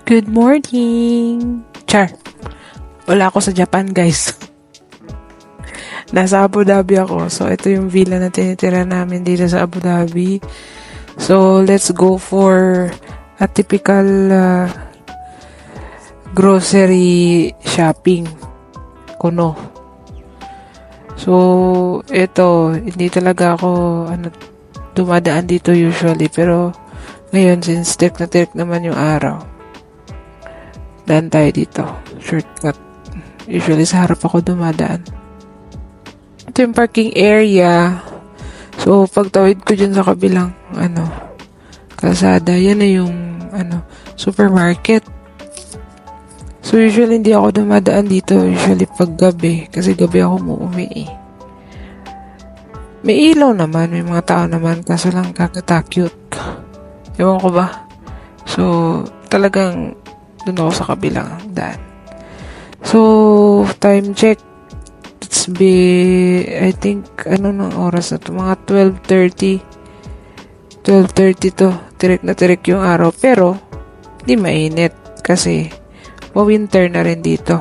Good morning! Char, wala ako sa Japan, guys. Nasa Abu Dhabi ako. So, ito yung villa na tinitira namin dito sa Abu Dhabi. So, let's go for a typical grocery shopping. Kuno. So, ito, hindi talaga ako dumadaan dito usually. Pero, ngayon, since tirik na tirik naman yung araw, daan tayo dito. Shortcut. Usually, sa harap ako dumadaan. Ito yung parking area. So, pagtawid ko dyan sa kabilang, kalsada, yan na yung, supermarket. So, usually, hindi ako dumadaan dito. Usually, pag gabi. Kasi gabi ako umuwi eh. May ilaw naman. May mga tao naman. Kaso lang kakatakute. Ewan ko ba? So, talagang doon ako sa kabilang daan. So, time check. It's I think, nang oras na to? Mga 12:30. 12:30 to. Tirik na tirik yung araw. Pero, di mainit. Kasi, winter na rin dito.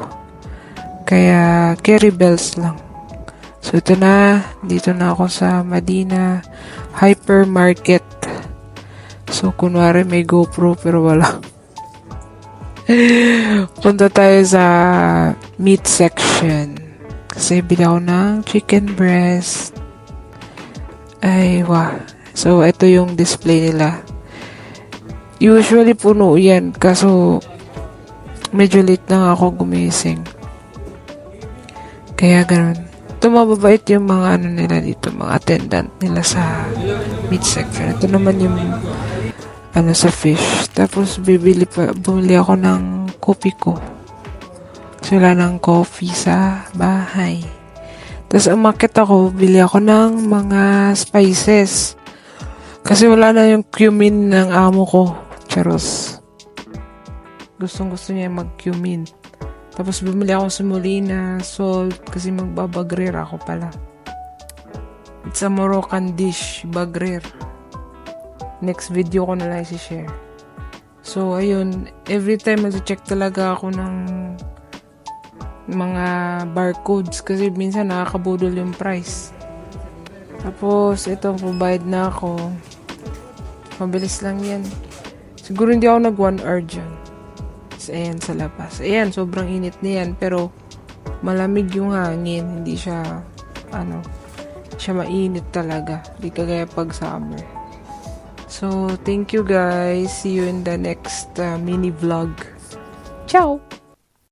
Kaya, carry bells lang. So, ito na. Dito na ako sa Madina Hypermarket. So, kunwari may GoPro pero wala. Punta tayo sa meat section. Kasi bili ako ng chicken breast. Ay, wow. So, ito yung display nila. Usually, puno yan. Kaso, medyo late na ako gumising. Kaya ganun. Ito mababait yung mga nila dito. Mga attendant nila sa meat section. Ito naman yung sa fish. Tapos, bumili ako ng kopi ko. Sila ng coffee sa bahay. Tapos, umakit ako, bili ako ng mga spices. Kasi wala na yung cumin ng amo ko. Charos. Gustong-gusto niya mag-cumin. Tapos, bumili ako semolina, salt, kasi magbabagrer ako pala. It's a Moroccan dish, bagrer. Next video ko na lang i-share. So, ayun. Every time mag-check talaga ako ng mga barcodes kasi minsan nakakabudol yung price. Tapos, ito, provide na ako. Mabilis lang yan. Siguro hindi ako nag 1 hour dyan. So, ayan, sa labas. Ayan, sobrang init na yan. Pero, malamig yung hangin. Hindi siya, siya mainit talaga. Hindi kagaya pag summer. So, thank you guys. See you in the next mini vlog. Ciao!